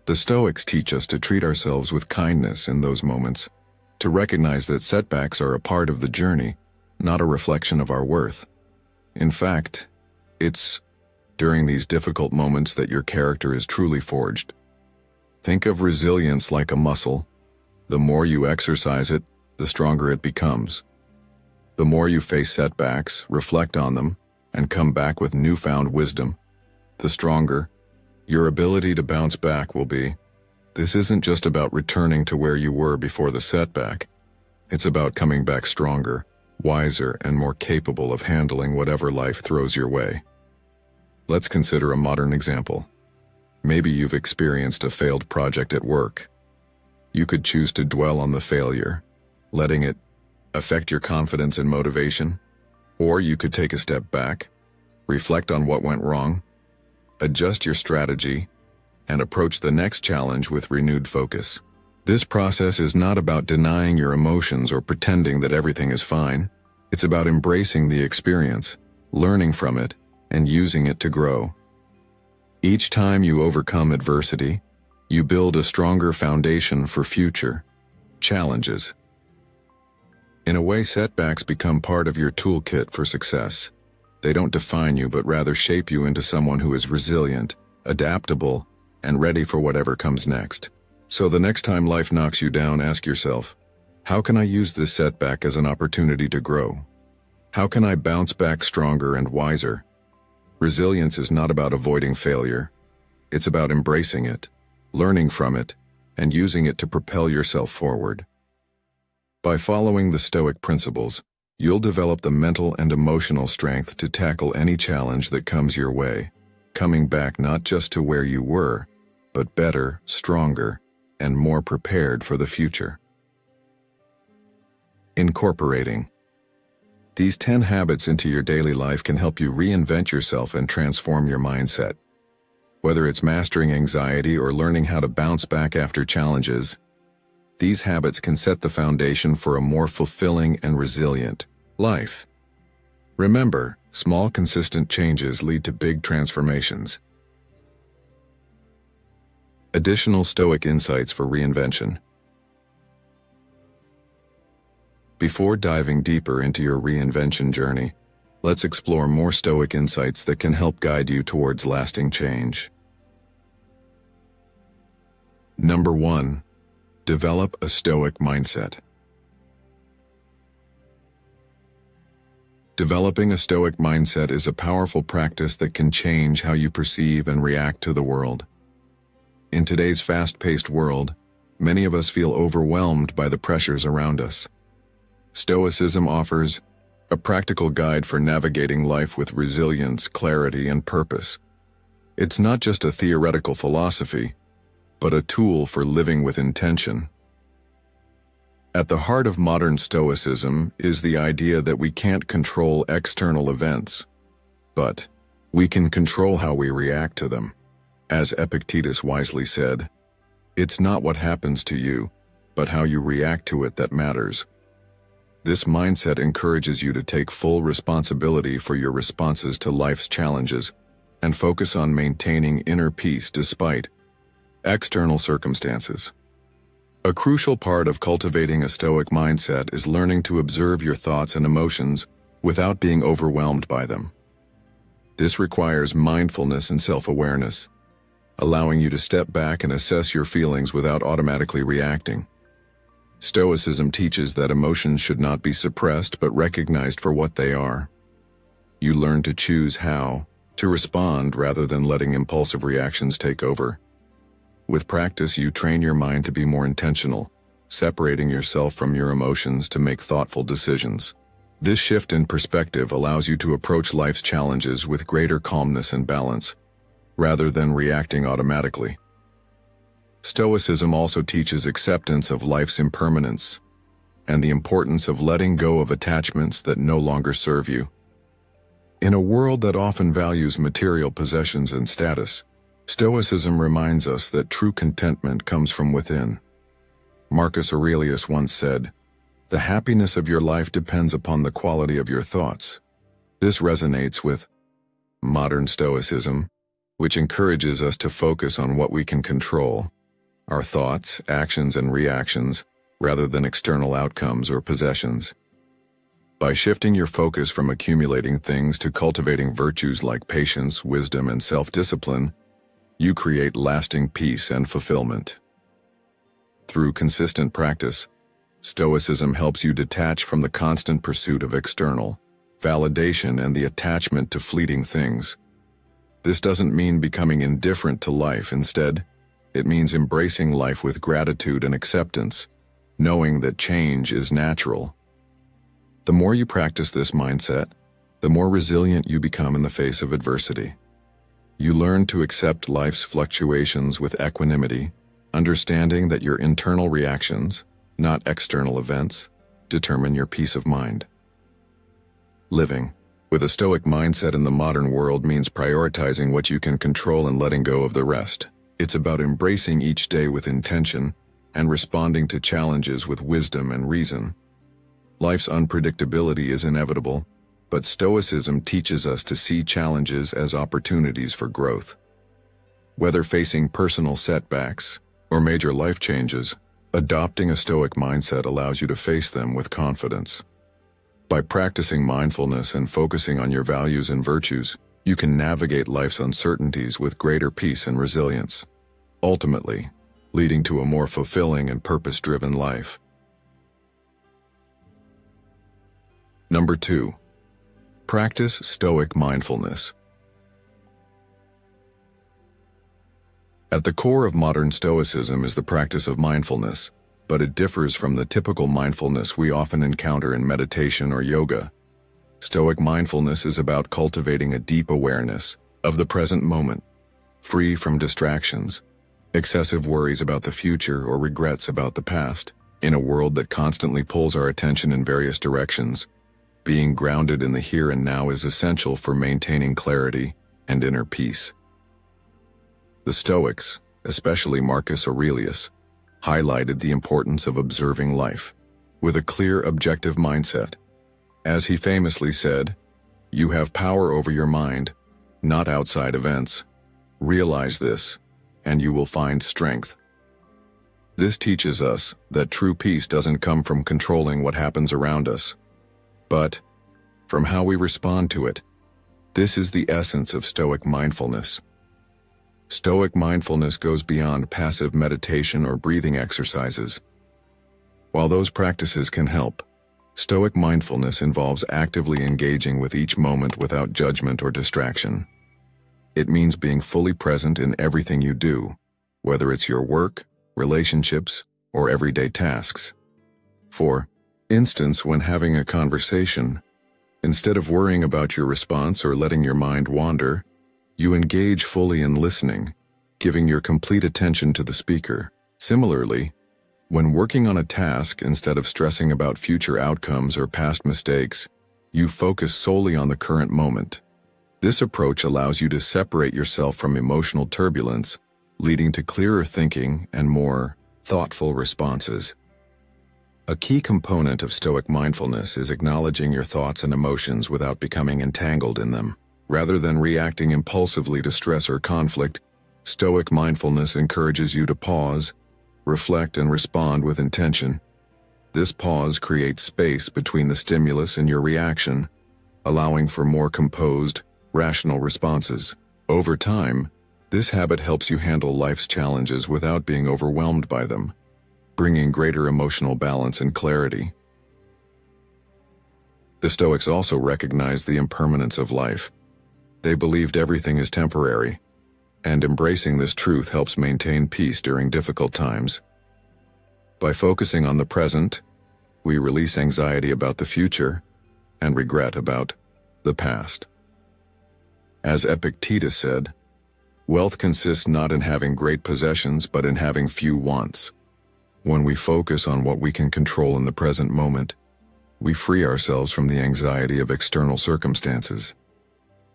The Stoics teach us to treat ourselves with kindness in those moments, to recognize that setbacks are a part of the journey, not a reflection of our worth. In fact, it's during these difficult moments that your character is truly forged. Think of resilience like a muscle. The more you exercise it, the stronger it becomes. The more you face setbacks, reflect on them, and come back with newfound wisdom, the stronger your ability to bounce back will be. This isn't just about returning to where you were before the setback. It's about coming back stronger, wiser, and more capable of handling whatever life throws your way. Let's consider a modern example. Maybe you've experienced a failed project at work. You could choose to dwell on the failure, letting it affect your confidence and motivation, or you could take a step back, reflect on what went wrong, adjust your strategy, and approach the next challenge with renewed focus. This process is not about denying your emotions or pretending that everything is fine. It's about embracing the experience, learning from it, and using it to grow. Each time you overcome adversity, you build a stronger foundation for future challenges. In a way, setbacks become part of your toolkit for success. They don't define you, but rather shape you into someone who is resilient, adaptable, and ready for whatever comes next. So the next time life knocks you down, ask yourself, how can I use this setback as an opportunity to grow? How can I bounce back stronger and wiser? Resilience is not about avoiding failure. It's about embracing it, learning from it, and using it to propel yourself forward. By following the Stoic principles, you'll develop the mental and emotional strength to tackle any challenge that comes your way, coming back not just to where you were, but better, stronger, and more prepared for the future. Incorporating. These 10 habits into your daily life can help you reinvent yourself and transform your mindset. Whether it's mastering anxiety or learning how to bounce back after challenges, these habits can set the foundation for a more fulfilling and resilient life. Remember, small, consistent changes lead to big transformations. Additional Stoic insights for reinvention. Before diving deeper into your reinvention journey, let's explore more Stoic insights that can help guide you towards lasting change. Number 1. Develop a Stoic mindset. Developing a Stoic mindset is a powerful practice that can change how you perceive and react to the world. In today's fast-paced world, many of us feel overwhelmed by the pressures around us. Stoicism offers a practical guide for navigating life with resilience, clarity, and purpose. It's not just a theoretical philosophy, but a tool for living with intention. At the heart of modern Stoicism is the idea that we can't control external events, but we can control how we react to them. As Epictetus wisely said, "It's not what happens to you, but how you react to it that matters." This mindset encourages you to take full responsibility for your responses to life's challenges and focus on maintaining inner peace despite external circumstances. A crucial part of cultivating a Stoic mindset is learning to observe your thoughts and emotions without being overwhelmed by them. This requires mindfulness and self-awareness, allowing you to step back and assess your feelings without automatically reacting. Stoicism teaches that emotions should not be suppressed but recognized for what they are. You learn to choose how to respond rather than letting impulsive reactions take over. With practice, you train your mind to be more intentional, separating yourself from your emotions to make thoughtful decisions. This shift in perspective allows you to approach life's challenges with greater calmness and balance, rather than reacting automatically. Stoicism also teaches acceptance of life's impermanence and the importance of letting go of attachments that no longer serve you. In a world that often values material possessions and status, Stoicism reminds us that true contentment comes from within. Marcus Aurelius once said, "The happiness of your life depends upon the quality of your thoughts." This resonates with modern Stoicism, which encourages us to focus on what we can control, our thoughts, actions, and reactions, rather than external outcomes or possessions. By shifting your focus from accumulating things to cultivating virtues like patience, wisdom, and self-discipline, you create lasting peace and fulfillment. Through consistent practice, Stoicism helps you detach from the constant pursuit of external validation and the attachment to fleeting things. This doesn't mean becoming indifferent to life. Instead, It means embracing life with gratitude and acceptance, knowing that change is natural. The more you practice this mindset, the more resilient you become in the face of adversity. You learn to accept life's fluctuations with equanimity, understanding that your internal reactions, not external events, determine your peace of mind. Living with a Stoic mindset in the modern world means prioritizing what you can control and letting go of the rest. It's about embracing each day with intention and responding to challenges with wisdom and reason. Life's unpredictability is inevitable, but Stoicism teaches us to see challenges as opportunities for growth. Whether facing personal setbacks or major life changes, adopting a Stoic mindset allows you to face them with confidence. By practicing mindfulness and focusing on your values and virtues, you can navigate life's uncertainties with greater peace and resilience, ultimately leading to a more fulfilling and purpose-driven life. Number 2. Practice Stoic mindfulness. At the core of modern Stoicism is the practice of mindfulness, but it differs from the typical mindfulness we often encounter in meditation or yoga. Stoic mindfulness is about cultivating a deep awareness of the present moment, free from distractions, excessive worries about the future, or regrets about the past. In a world that constantly pulls our attention in various directions, being grounded in the here and now is essential for maintaining clarity and inner peace. The Stoics, especially Marcus Aurelius, highlighted the importance of observing life with a clear, objective mindset. As he famously said, "You have power over your mind, not outside events. Realize this, and you will find strength." This teaches us that true peace doesn't come from controlling what happens around us, but from how we respond to it. This is the essence of Stoic mindfulness. Stoic mindfulness goes beyond passive meditation or breathing exercises. While those practices can help, Stoic mindfulness involves actively engaging with each moment without judgment or distraction. It means being fully present in everything you do, whether it's your work, relationships, or everyday tasks. For instance, when having a conversation, instead of worrying about your response or letting your mind wander, you engage fully in listening, giving your complete attention to the speaker. Similarly, when working on a task, instead of stressing about future outcomes or past mistakes, you focus solely on the current moment. This approach allows you to separate yourself from emotional turbulence, leading to clearer thinking and more thoughtful responses. A key component of Stoic mindfulness is acknowledging your thoughts and emotions without becoming entangled in them. Rather than reacting impulsively to stress or conflict, Stoic mindfulness encourages you to pause, reflect, and respond with intention. This pause creates space between the stimulus and your reaction, allowing for more composed, rational responses. Over time, this habit helps you handle life's challenges without being overwhelmed by them, bringing greater emotional balance and clarity. The Stoics also recognized the impermanence of life. They believed everything is temporary, and embracing this truth helps maintain peace during difficult times. By focusing on the present, we release anxiety about the future and regret about the past. As Epictetus said, "Wealth consists not in having great possessions, but in having few wants." When we focus on what we can control in the present moment, we free ourselves from the anxiety of external circumstances.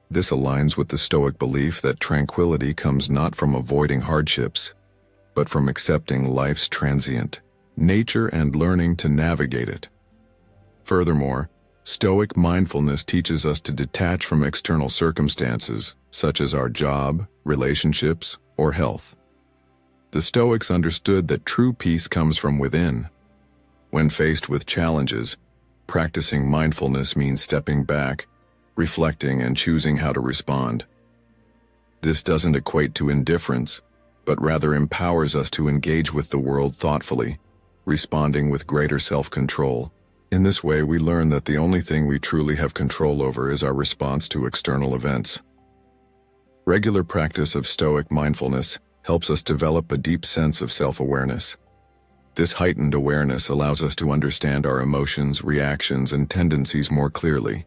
This aligns with the Stoic belief that tranquility comes not from avoiding hardships, but from accepting life's transient nature and learning to navigate it. Furthermore, Stoic mindfulness teaches us to detach from external circumstances, such as our job, relationships, or health. The Stoics understood that true peace comes from within. When faced with challenges, practicing mindfulness means stepping back, reflecting, and choosing how to respond. This doesn't equate to indifference, but rather empowers us to engage with the world thoughtfully, responding with greater self-control. In this way, we learn that the only thing we truly have control over is our response to external events. Regular practice of Stoic mindfulness helps us develop a deep sense of self-awareness. This heightened awareness allows us to understand our emotions, reactions, and tendencies more clearly.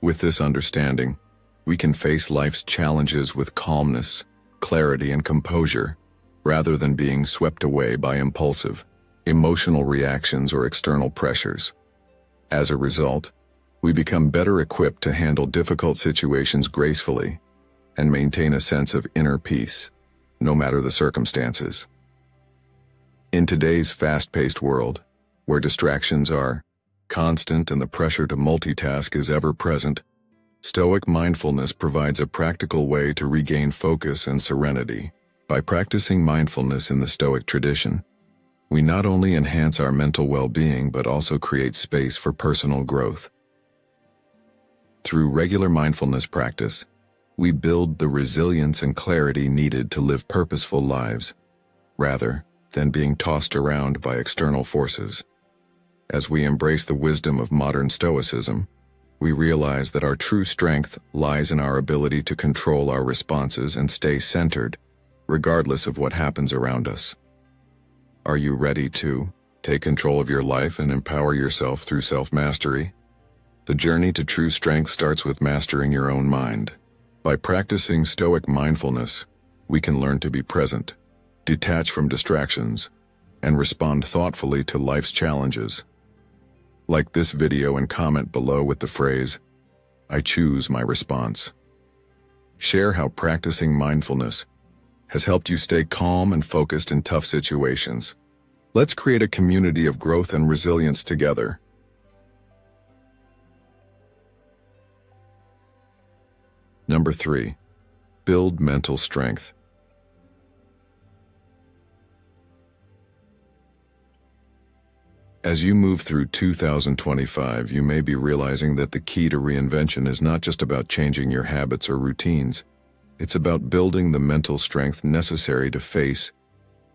With this understanding, we can face life's challenges with calmness, clarity, and composure, rather than being swept away by impulsive, emotional reactions or external pressures. As a result, we become better equipped to handle difficult situations gracefully and maintain a sense of inner peace, no matter the circumstances. In today's fast-paced world, where distractions are constant and the pressure to multitask is ever present, Stoic mindfulness provides a practical way to regain focus and serenity. By practicing mindfulness in the Stoic tradition, we not only enhance our mental well-being but also create space for personal growth. Through regular mindfulness practice, we build the resilience and clarity needed to live purposeful lives, rather than being tossed around by external forces. As we embrace the wisdom of modern Stoicism, we realize that our true strength lies in our ability to control our responses and stay centered, regardless of what happens around us. Are you ready to take control of your life and empower yourself through self-mastery? The journey to true strength starts with mastering your own mind. By practicing Stoic mindfulness, we can learn to be present, detach from distractions, and respond thoughtfully to life's challenges. Like this video and comment below with the phrase, "I choose my response." Share how practicing mindfulness has helped you stay calm and focused in tough situations. Let's create a community of growth and resilience together. Number 3. Build mental strength. As you move through 2025, you may be realizing that the key to reinvention is not just about changing your habits or routines. It's about building the mental strength necessary to face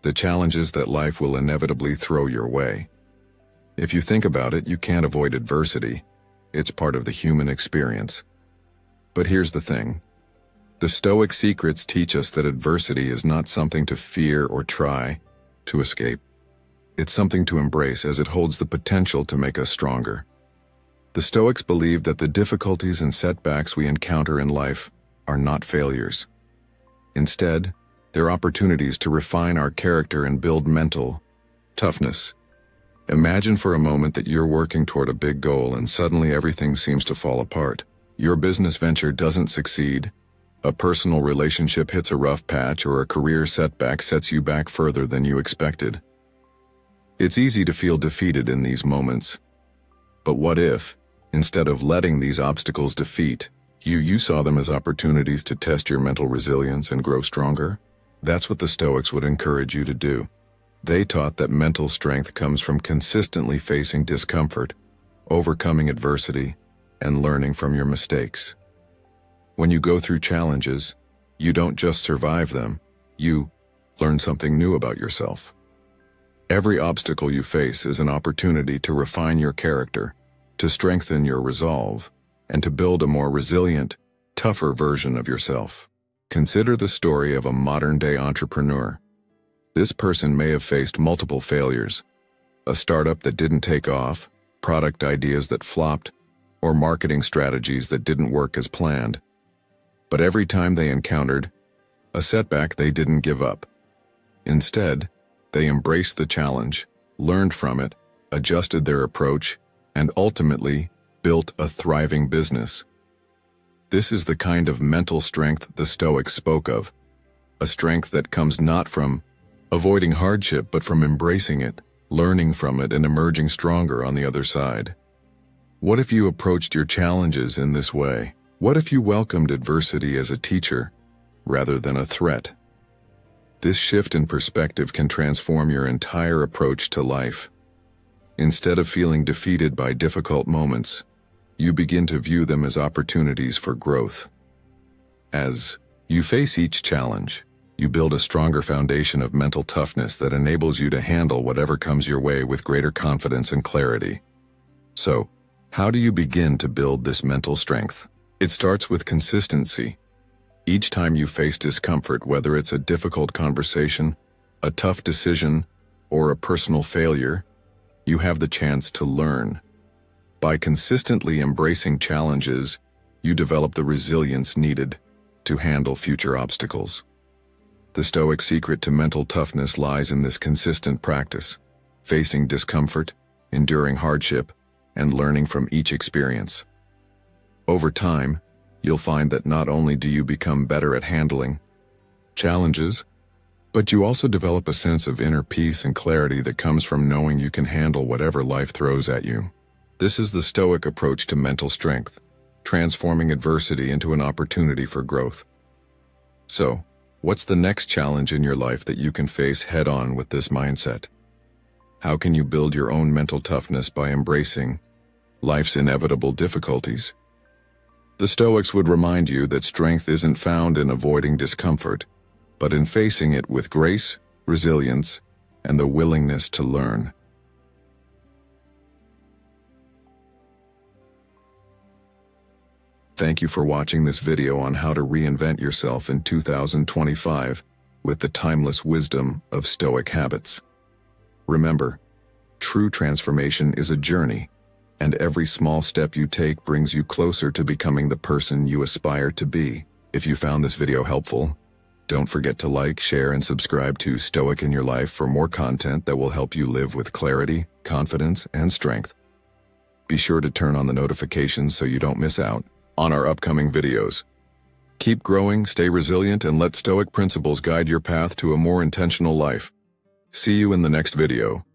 the challenges that life will inevitably throw your way. If you think about it, you can't avoid adversity. It's part of the human experience. But here's the thing. The Stoic secrets teach us that adversity is not something to fear or try to escape. It's something to embrace, as it holds the potential to make us stronger. The Stoics believe that the difficulties and setbacks we encounter in life are not failures. Instead, they're opportunities to refine our character and build mental toughness. Imagine for a moment that you're working toward a big goal and suddenly everything seems to fall apart. Your business venture doesn't succeed, a personal relationship hits a rough patch, or a career setback sets you back further than you expected. It's easy to feel defeated in these moments. But what if, instead of letting these obstacles defeat you saw them as opportunities to test your mental resilience and grow stronger? That's what the Stoics would encourage you to do. They taught that mental strength comes from consistently facing discomfort, overcoming adversity, and learning from your mistakes. When you go through challenges, you don't just survive them, you learn something new about yourself. Every obstacle you face is an opportunity to refine your character, to strengthen your resolve, and to build a more resilient, tougher version of yourself. Consider the story of a modern-day entrepreneur. This person may have faced multiple failures: a startup that didn't take off, product ideas that flopped, or marketing strategies that didn't work as planned. But every time they encountered a setback, they didn't give up. Instead, they embraced the challenge, learned from it, adjusted their approach, and ultimately built a thriving business. This is the kind of mental strength the Stoics spoke of, a strength that comes not from avoiding hardship but from embracing it, learning from it, and emerging stronger on the other side. What if you approached your challenges in this way? What if you welcomed adversity as a teacher rather than a threat? This shift in perspective can transform your entire approach to life. Instead of feeling defeated by difficult moments, you begin to view them as opportunities for growth. As you face each challenge, you build a stronger foundation of mental toughness that enables you to handle whatever comes your way with greater confidence and clarity. So, how do you begin to build this mental strength? It starts with consistency. Each time you face discomfort, whether it's a difficult conversation, a tough decision, or a personal failure, you have the chance to learn. By consistently embracing challenges, you develop the resilience needed to handle future obstacles. The Stoic secret to mental toughness lies in this consistent practice, facing discomfort, enduring hardship, and learning from each experience. Over time, you'll find that not only do you become better at handling challenges, but you also develop a sense of inner peace and clarity that comes from knowing you can handle whatever life throws at you. This is the Stoic approach to mental strength, transforming adversity into an opportunity for growth. So, what's the next challenge in your life that you can face head-on with this mindset? How can you build your own mental toughness by embracing life's inevitable difficulties? The Stoics would remind you that strength isn't found in avoiding discomfort, but in facing it with grace, resilience, and the willingness to learn. Thank you for watching this video on how to reinvent yourself in 2025 with the timeless wisdom of Stoic habits. Remember, true transformation is a journey, and every small step you take brings you closer to becoming the person you aspire to be. If you found this video helpful, don't forget to like, share, and subscribe to Stoic in Your Life for more content that will help you live with clarity, confidence, and strength. Be sure to turn on the notifications so you don't miss out on our upcoming videos. Keep growing, stay resilient, and let Stoic principles guide your path to a more intentional life. See you in the next video.